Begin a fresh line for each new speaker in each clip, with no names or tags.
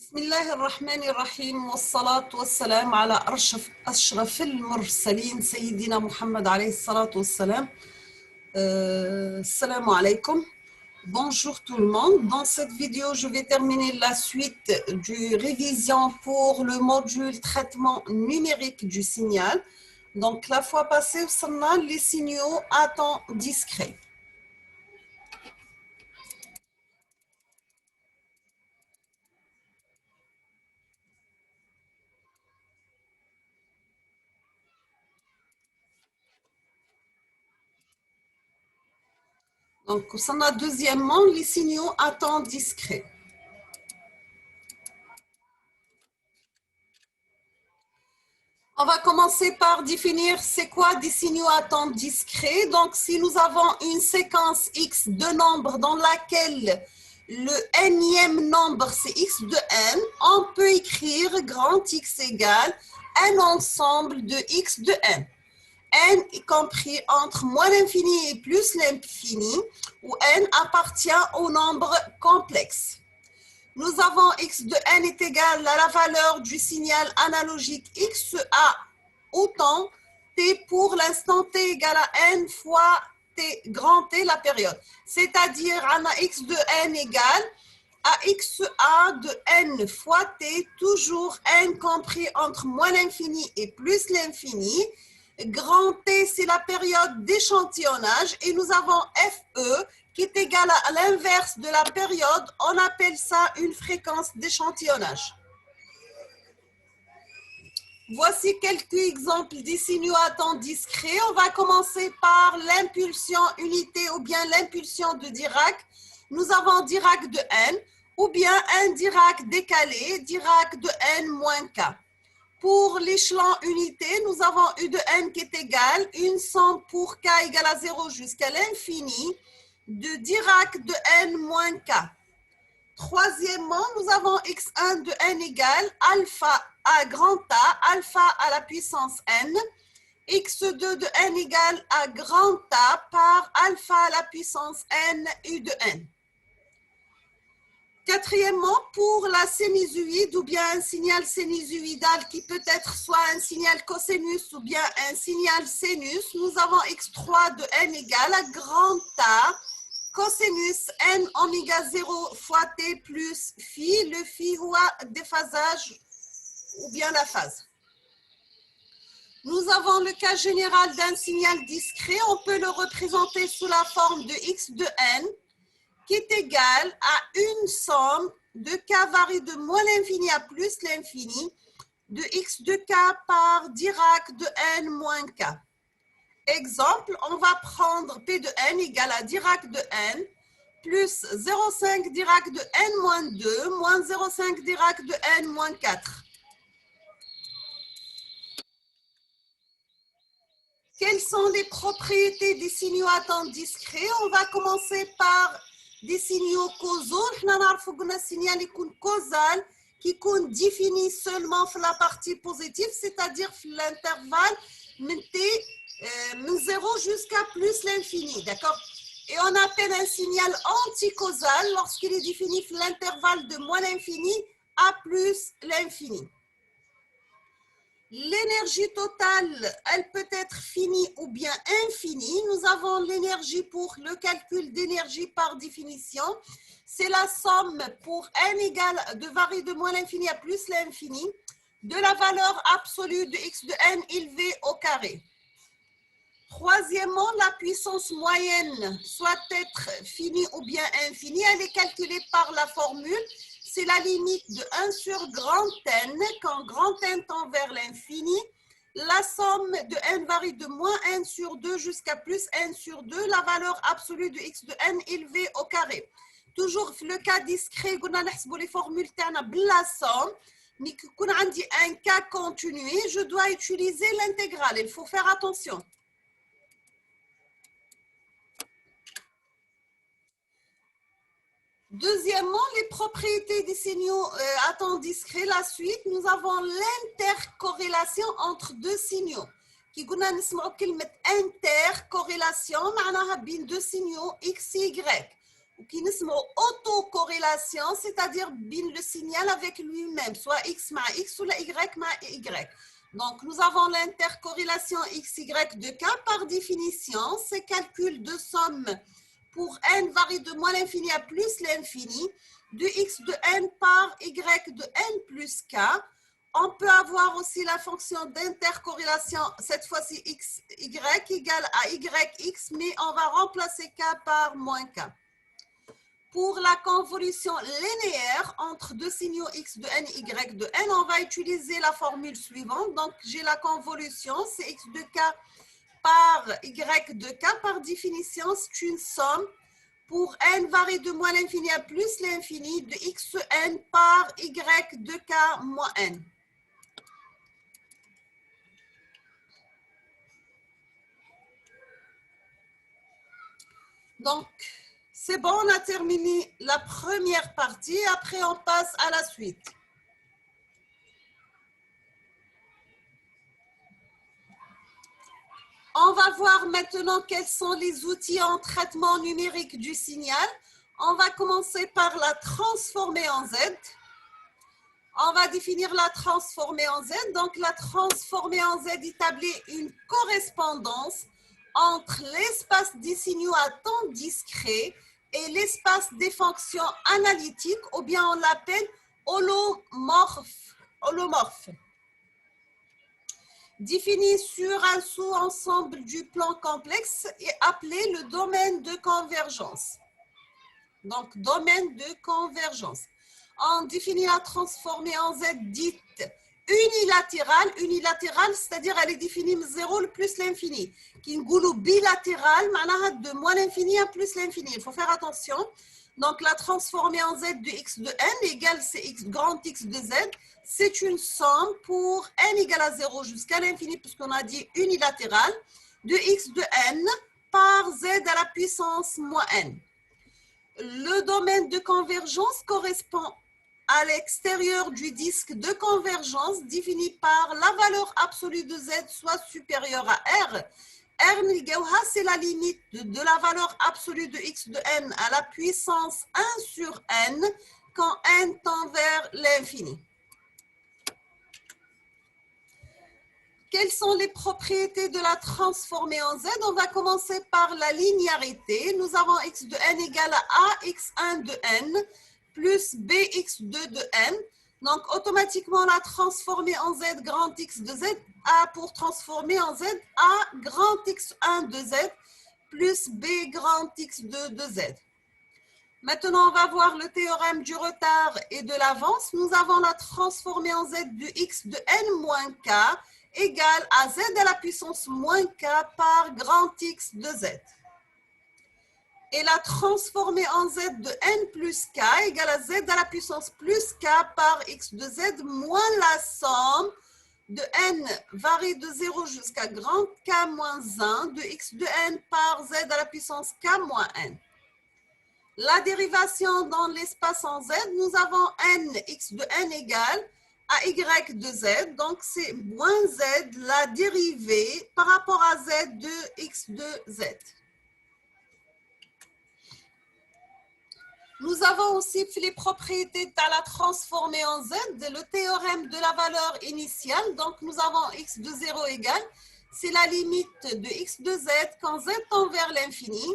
بسم الله الرحمن الرحيم والصلاة والسلام على أشرف المرسلين سيدنا محمد عليه الصلاة والسلام. Salam alaikum. Bonjour tout le monde. Dans cette vidéo, je vais terminer la suite du révision pour le module traitement numérique du signal. Donc, la fois passée, on a les signaux à temps discret. Donc, on a deuxièmement les signaux à temps discret. On va commencer par définir c'est quoi des signaux à temps discret. Donc, si nous avons une séquence X de nombres dans laquelle le nème nombre c'est X de n, on peut écrire grand X égale un ensemble de X de n. N est compris entre moins l'infini et plus l'infini, où n appartient au nombre complexe. Nous avons x de n est égal à la valeur du signal analogique x à autant t pour l'instant t égale à n fois t, grand T, la période. C'est-à-dire, on a x de n égale à x a de n fois t, toujours n compris entre moins l'infini et plus l'infini. Grand T, c'est la période d'échantillonnage et nous avons FE qui est égal à l'inverse de la période. On appelle ça une fréquence d'échantillonnage. Voici quelques exemples des signaux à temps discret. On va commencer par l'impulsion unité ou bien l'impulsion de Dirac. Nous avons Dirac de n ou bien un Dirac décalé, Dirac de n moins k. Pour l'échelon unité, nous avons U de n qui est égal, une somme pour k égale à 0 jusqu'à l'infini de Dirac de n moins k. Troisièmement, nous avons x1 de n égale alpha à grand A, alpha à la puissance n, x2 de n égale à grand A par alpha à la puissance n, U de n. Quatrièmement, pour la sinusoïde ou bien un signal sinusoïdal qui peut être soit un signal cosinus ou bien un signal sinus, nous avons x3 de n égale à grand A cosinus n oméga 0 fois t plus phi, le phi ou déphasage ou bien la phase. Nous avons le cas général d'un signal discret, on peut le représenter sous la forme de x de n qui est égal à une somme de k varie de moins l'infini à plus l'infini de x de k par Dirac de n moins k. Exemple, on va prendre P de n égale à Dirac de n plus 0,5 Dirac de n moins 2 moins 0,5 Dirac de n moins 4. Quelles sont les propriétés des signaux à temps discret? On va commencer par des signaux causaux. Nous avons un signal causal qui est défini seulement dans la partie positive, c'est-à-dire l'intervalle de 0 jusqu'à plus l'infini, d'accord? Et on appelle un signal anticausal lorsqu'il est défini dans l'intervalle de moins l'infini à plus l'infini. L'énergie totale, elle peut être finie ou bien infinie. Nous avons l'énergie pour le calcul d'énergie par définition. C'est la somme pour n égale de varie de moins l'infini à plus l'infini de la valeur absolue de x de n élevé au carré. Troisièmement, la puissance moyenne, soit être finie ou bien infinie, elle est calculée par la formule. C'est la limite de 1 sur grand N, quand grand N tend vers l'infini. La somme de n varie de moins n sur 2 jusqu'à plus n sur 2, la valeur absolue de x de n élevée au carré. Toujours le cas discret, on a les formules la somme, mais quand on dit un cas continué, je dois utiliser l'intégrale. Il faut faire attention. Deuxièmement, les propriétés des signaux à temps discret. La suite, nous avons l'intercorrélation entre deux signaux. Qui قلنا نسمعوا كلمة intercorrélation معناها بين deux signaux x et y. qui nous autocorrélation, c'est-à-dire bin le signal avec lui-même, soit x ma x ou la y ma y. Donc, nous avons l'intercorrélation xy de k par définition. Ces calculs de somme pour n varient de moins l'infini à plus l'infini, de x de n par y de n plus k. On peut avoir aussi la fonction d'intercorrélation, cette fois-ci x, y égale à yx, mais on va remplacer k par moins k. Pour la convolution linéaire entre deux signaux x de n, y de n, on va utiliser la formule suivante. Donc, j'ai la convolution, c'est x de k par y de k. Par définition, c'est une somme pour n varie de moins l'infini à plus l'infini de x n par y de k moins n. Donc, c'est bon, on a terminé la première partie. Après, on passe à la suite. On va voir maintenant quels sont les outils en traitement numérique du signal. On va commencer par la transformer en Z. On va définir la transformer en Z. Donc, la transformer en Z établit une correspondance entre l'espace des signaux à temps discret et l'espace des fonctions analytiques, ou bien on l'appelle holomorphe. Défini sur un sous-ensemble du plan complexe et appelé le domaine de convergence. Donc, domaine de convergence. On définit la transformée en Z dite unilatérale. Unilatérale, c'est-à-dire elle est définie 0 plus l'infini. Qui nous bilatérale, de moins l'infini à plus l'infini. Il faut faire attention. Donc, la transformée en Z de x de n égale cx grand x de z. C'est une somme pour n égale à 0 jusqu'à l'infini, puisqu'on a dit unilatérale, de x de n par z à la puissance moins n. Le domaine de convergence correspond à l'extérieur du disque de convergence défini par la valeur absolue de z soit supérieure à r. R, c'est la limite de la valeur absolue de x de n à la puissance 1 sur n quand n tend vers l'infini. Quelles sont les propriétés de la transformée en Z? On va commencer par la linéarité. Nous avons x de n égale à ax1 de n plus bx2 de n. Donc, automatiquement, la transformée en Z grand X de Z a pour transformer en Z A grand X1 de Z plus B grand X2 de Z. Maintenant, on va voir le théorème du retard et de l'avance. Nous avons la transformée en Z de X de N moins K égale à Z à la puissance moins K par grand X de Z. Et la transformée en Z de n plus k égale à z à la puissance plus k par x de z moins la somme de n varie de 0 jusqu'à grand k moins 1 de x de n par z à la puissance k moins n. La dérivation dans l'espace en z, nous avons n x de n égale à y de z, donc c'est moins z la dérivée par rapport à z de x de z. Nous avons aussi les propriétés de la transformée en Z, le théorème de la valeur initiale. Donc, nous avons x de 0 égale, c'est la limite de x de z quand z tend vers l'infini.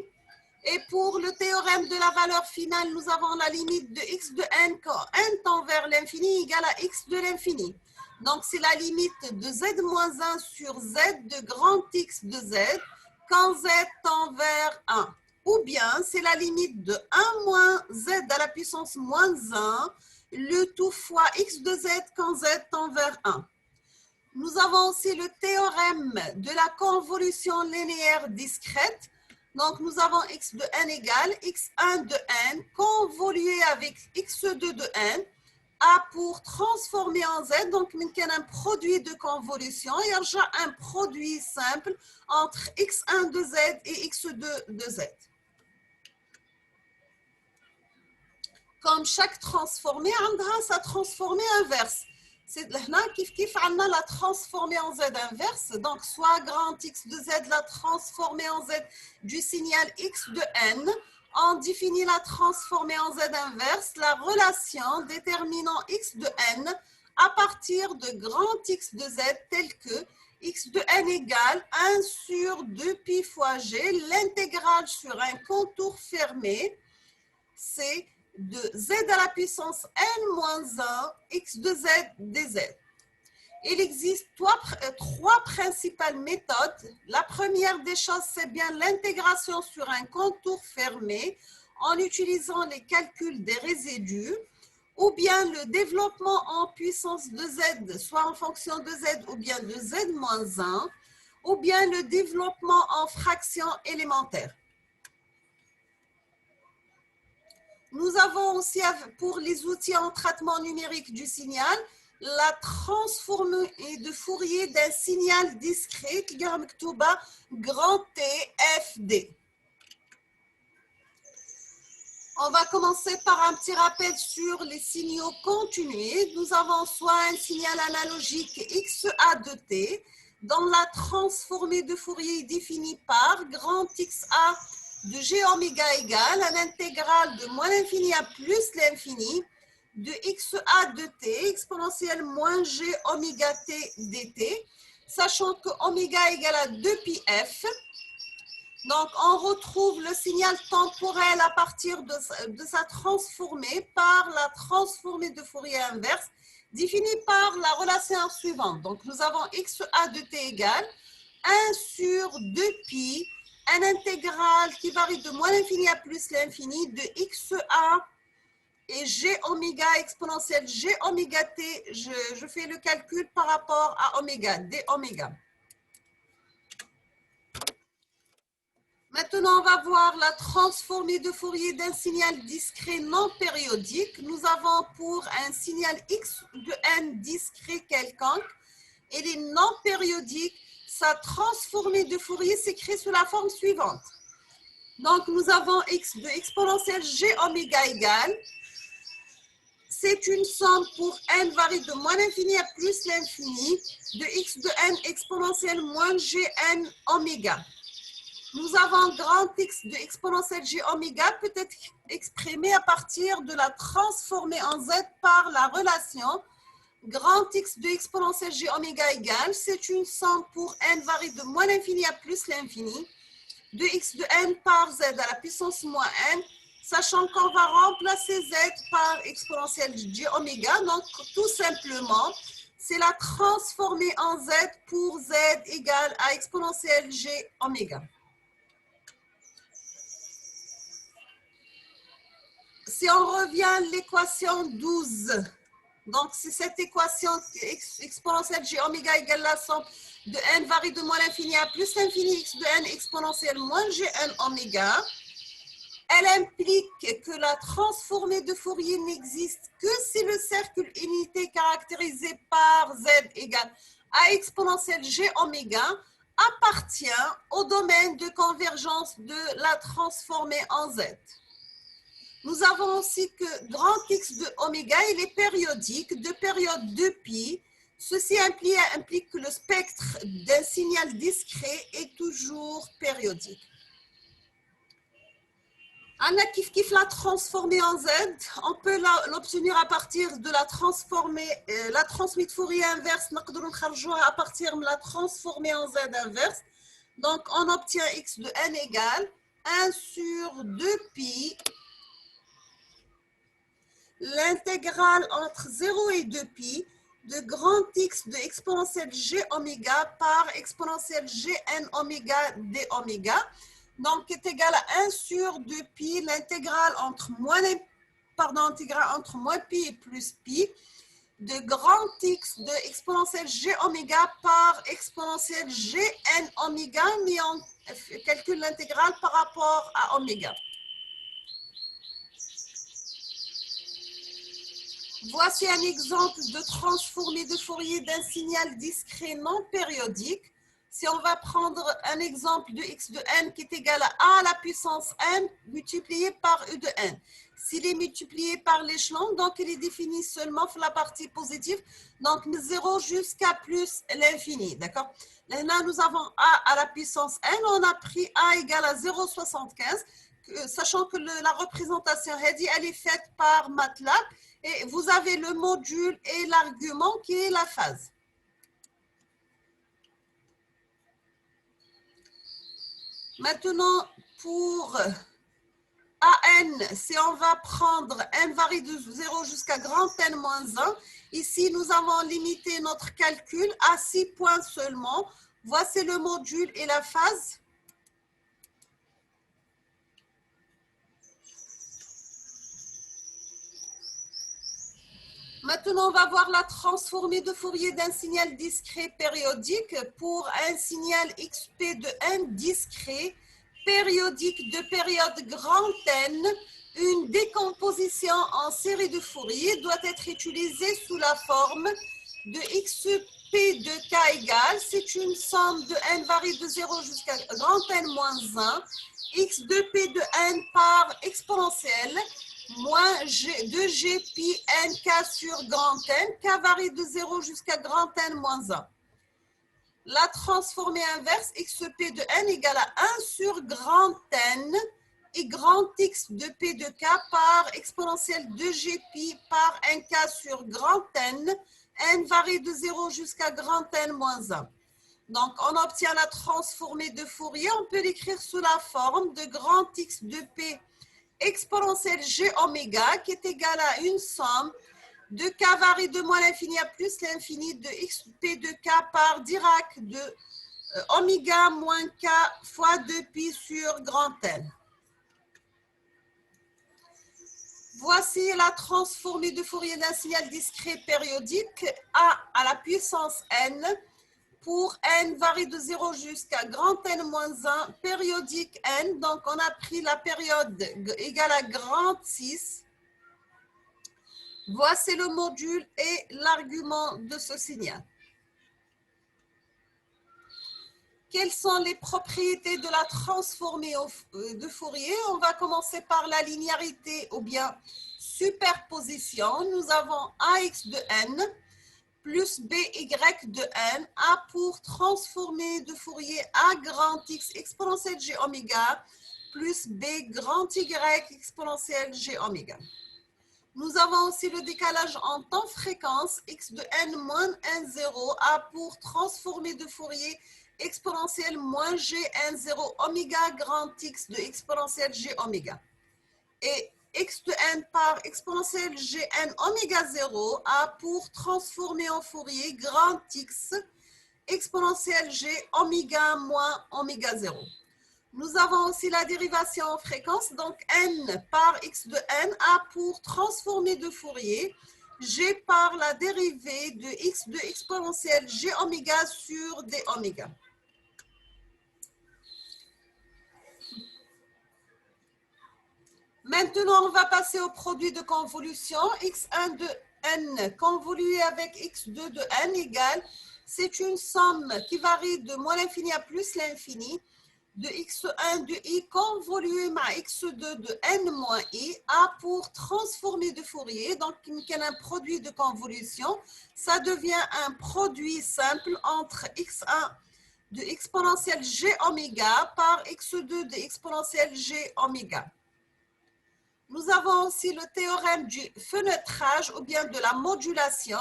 Et pour le théorème de la valeur finale, nous avons la limite de x de n quand n tend vers l'infini égale à x de l'infini. Donc, c'est la limite de z moins 1 sur z de grand x de z quand z tend vers 1. Ou bien, c'est la limite de 1 moins z à la puissance moins 1, le tout fois x de z quand z tend vers 1. Nous avons aussi le théorème de la convolution linéaire discrète. Donc, nous avons x de n égale x1 de n convolué avec x2 de n a pour transformer en z. Donc, il y a un produit de convolution. Il y a un produit simple entre x1 de z et x2 de z. Comme chaque transformée, a sa transformée inverse. C'est là qu'on a la transformée en z inverse. Donc, soit grand x de z, la transformée en z du signal x de n, On définit la transformée en Z inverse, la relation déterminant x de n à partir de grand X de Z tel que x de n égale 1 sur 2 pi fois g, l'intégrale sur un contour fermé, c'est de z à la puissance n moins 1, x de z dz. Il existe trois principales méthodes. La première des choses, c'est bien l'intégration sur un contour fermé en utilisant les calculs des résidus, ou bien le développement en puissance de z, soit en fonction de z ou bien de z moins 1, ou bien le développement en fraction élémentaire. Nous avons aussi, pour les outils en traitement numérique du signal, la transformée de Fourier d'un signal discret qui est grand T, F, D. On va commencer par un petit rappel sur les signaux continués. Nous avons soit un signal analogique XA de T, dans la transformée de Fourier définie par grand XA de G oméga égale à l'intégrale de moins l'infini à plus l'infini de XA de T exponentielle moins G oméga T dt, sachant que oméga égale à 2 pi F. Donc, on retrouve le signal temporel à partir de sa transformée par la transformée de Fourier inverse définie par la relation suivante. Donc, nous avons XA de T égale 1 sur 2 pi, un intégral qui varie de moins l'infini à plus l'infini de XA et G oméga exponentielle G oméga T. Je fais le calcul par rapport à oméga, D oméga. Maintenant, on va voir la transformée de Fourier d'un signal discret non périodique. Nous avons pour un signal x de n discret quelconque, et les non périodiques, sa transformée de Fourier s'écrit sous la forme suivante. Donc, nous avons x de exponentielle g oméga égale. C'est une somme pour n varie de moins l'infini à plus l'infini de x de n exponentielle moins gn oméga. Nous avons grand X de exponentielle G oméga peut être exprimé à partir de la transformée en Z par la relation grand X de exponentielle G oméga égale, c'est une somme pour n varie de moins l'infini à plus l'infini de X de n par Z à la puissance moins n, sachant qu'on va remplacer Z par exponentielle G oméga. Donc, tout simplement, c'est la transformée en Z pour Z égale à exponentielle G oméga. Si on revient à l'équation 12, donc c'est cette équation exponentielle G oméga égale la somme de n varie de moins l'infini à plus l'infini x de n exponentielle moins gn oméga, elle implique que la transformée de Fourier n'existe que si le cercle unité caractérisé par z égale à exponentielle g oméga appartient au domaine de convergence de la transformée en z. Nous avons aussi que grand X de oméga, il est périodique de période 2π. Ceci implique que le spectre d'un signal discret est toujours périodique. Anna kif la transformée en Z, on peut l'obtenir à partir de la transformée, la transmise de Fourier inverse, à partir de la transformée en Z inverse. Donc, on obtient X de n égale 1 sur 2π. L'intégrale entre 0 et 2π de grand X de exponentielle G oméga par exponentielle Gn oméga d oméga, donc est égal à 1 sur 2π, l'intégrale entre moins π et plus π de grand X de exponentielle G oméga par exponentielle Gn oméga, mais on calcule l'intégrale par rapport à oméga. Voici un exemple de transformée de Fourier d'un signal discret non périodique. Si on va prendre un exemple de x de n qui est égal à a à la puissance n multiplié par u de n. S'il est multiplié par l'échelon, donc il est défini seulement pour la partie positive, donc de 0 jusqu'à plus l'infini, d'accord? Là, nous avons a à la puissance n, on a pris a égale à 0,75, sachant que la représentation Hedi, elle est faite par MATLAB et vous avez le module et l'argument qui est la phase. Maintenant, pour AN, si on va prendre n varie de 0 jusqu'à grand N moins 1, ici nous avons limité notre calcul à 6 points seulement. Voici le module et la phase. Maintenant, on va voir la transformée de Fourier d'un signal discret périodique pour un signal XP de n discret périodique de période grand N. Une décomposition en série de Fourier doit être utilisée sous la forme de XP de K égale, c'est une somme de n varie de 0 jusqu'à grand N moins 1, X de P de n par exponentielle, moins 2G pi nk sur grand N, K varie de 0 jusqu'à grand N moins 1. La transformée inverse, XP de n égale à 1 sur grand N et grand X de P de K par exponentielle 2G pi par nk sur grand N, n varie de 0 jusqu'à grand N moins 1. Donc, on obtient la transformée de Fourier. On peut l'écrire sous la forme de grand X de P exponentielle G oméga qui est égale à une somme de K varie de moins l'infini à plus l'infini de XP de K par Dirac de oméga moins K fois 2pi sur grand N. Voici la transformée de Fourier d'un signal discret périodique A à la puissance n pour n varie de 0 jusqu'à grand N moins 1, périodique n. Donc, on a pris la période égale à grand 6. Voici le module et l'argument de ce signal. Quelles sont les propriétés de la transformée de Fourier? On va commencer par la linéarité ou bien superposition. Nous avons AX de n plus BY de n, A pour transformée de Fourier A grand X exponentielle G oméga plus B grand Y exponentielle G oméga. Nous avons aussi le décalage en temps-fréquence x de n moins n0, A pour transformée de Fourier exponentielle moins g n0 oméga grand X de exponentielle G oméga. Et x de n par exponentielle gn oméga 0 a pour transformer en Fourier grand X exponentielle g oméga moins oméga 0. Nous avons aussi la dérivation en fréquence, donc n par x de n a pour transformer de Fourier g par la dérivée de x de exponentielle g oméga sur d oméga. Maintenant, on va passer au produit de convolution. x1 de n convolué avec x2 de n égale, c'est une somme qui varie de moins l'infini à plus l'infini de x1 de i convolué à x2 de n moins i, a pour transformer de Fourier, donc il y a un produit de convolution, ça devient un produit simple entre x1 de exponentielle g oméga par x2 de exponentielle g oméga. Nous avons aussi le théorème du fenêtrage ou bien de la modulation.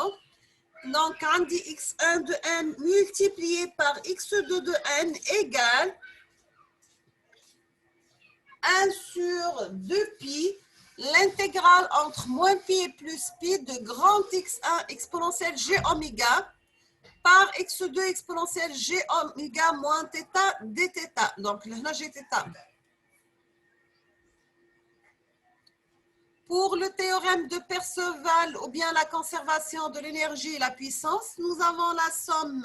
Donc, on dit x1 de n multiplié par x2 de n égale 1 sur 2pi, l'intégrale entre moins pi et plus pi de grand x1 exponentielle g oméga par x2 exponentielle g oméga moins θ dθ. Donc, là, j'ai θ. Pour le théorème de Perceval ou bien la conservation de l'énergie et la puissance, nous avons la somme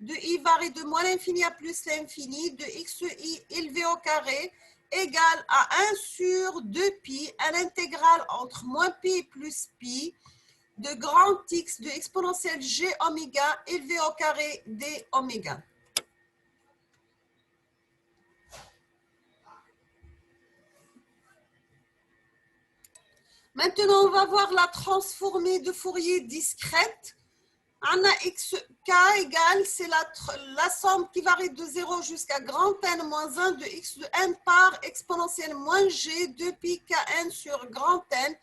de i varie de moins l'infini à plus l'infini de xi élevé au carré égale à 1 sur 2pi à l'intégrale entre moins pi et plus pi de grand X de exponentielle g oméga élevé au carré d oméga. Maintenant, on va voir la transformée de Fourier discrète. On a xk égale, c'est la somme qui varie de 0 jusqu'à grand N moins 1 de x de n par exponentielle moins g de pi kn sur grand N.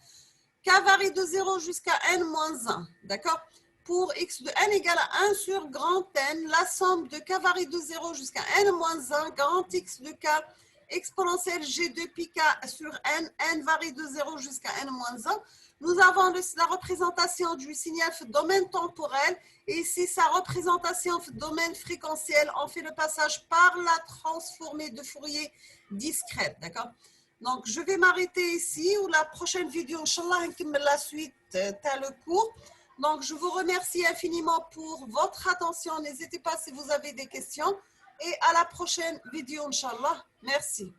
K varie de 0 jusqu'à n moins 1. D'accord? Pour x de n égale à 1 sur grand N, la somme de k varie de 0 jusqu'à n moins 1, grand x de k, exponentielle g de pi k sur n varie de 0 jusqu'à n moins 1. Nous avons la représentation du signal domaine temporel et ici sa représentation domaine fréquentiel. On fait le passage par la transformée de Fourier discrète. D'accord? Donc, je vais m'arrêter ici ou la prochaine vidéo, Inch'Allah, la suite, t'as le cours. Donc, je vous remercie infiniment pour votre attention. N'hésitez pas si vous avez des questions. Et à la prochaine vidéo, Inch'Allah. Merci.